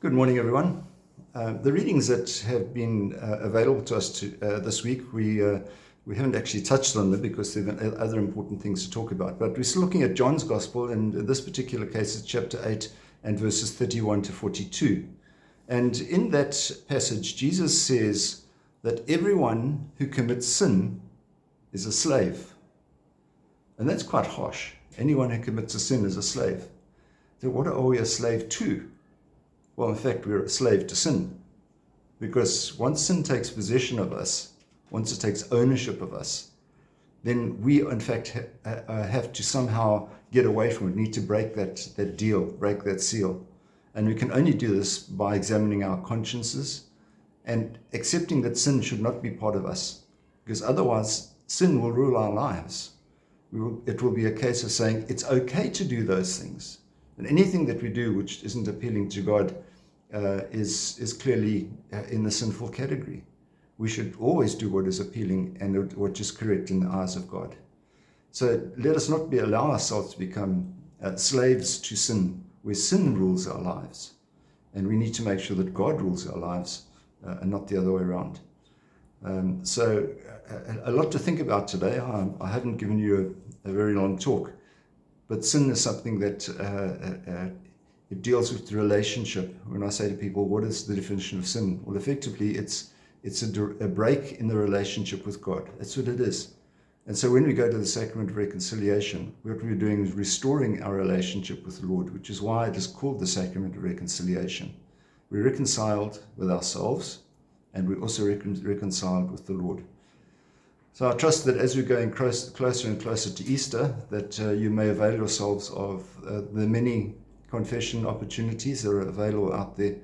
Good morning, everyone. The readings that have been available to us this week, we haven't actually touched on them because there are other important things to talk about. But we're still looking at John's Gospel, and in this particular case, it's chapter 8 and verses 31 to 42. And in that passage, Jesus says that everyone who commits sin is a slave. And that's quite harsh. Anyone who commits a sin is a slave. So what are we a slave to? Well, in fact, we're a slave to sin, because once sin takes possession of us, once it takes ownership of us, then we, in fact, have to somehow get away from it, need to break that deal, break that seal. And we can only do this by examining our consciences and accepting that sin should not be part of us, because otherwise sin will rule our lives. It will be a case of saying it's okay to do those things. And anything that we do which isn't appealing to God is clearly in the sinful category. We should always do what is appealing and what is correct in the eyes of God. So let us not allow ourselves to become slaves to sin, where sin rules our lives. And we need to make sure that God rules our lives and not the other way around. So a lot to think about today. I haven't given you a very long talk. But sin is something that it deals with the relationship. When I say to people, what is the definition of sin? Well, effectively, it's a break in the relationship with God. That's what it is. And so when we go to the Sacrament of Reconciliation, what we're doing is restoring our relationship with the Lord, which is why it is called the Sacrament of Reconciliation. We're reconciled with ourselves, and we're also reconciled with the Lord. So I trust that as we're going closer and closer to Easter, that you may avail yourselves of the many confession opportunities that are available out there.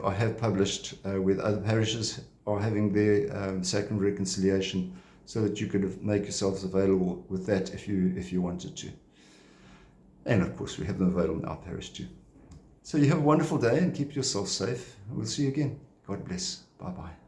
I have published with other parishes are having their Sacrament of Reconciliation, so that you could make yourselves available with that if you wanted to. And of course, we have them available in our parish too. So you have a wonderful day and keep yourself safe. We'll see you again. God bless. Bye-bye.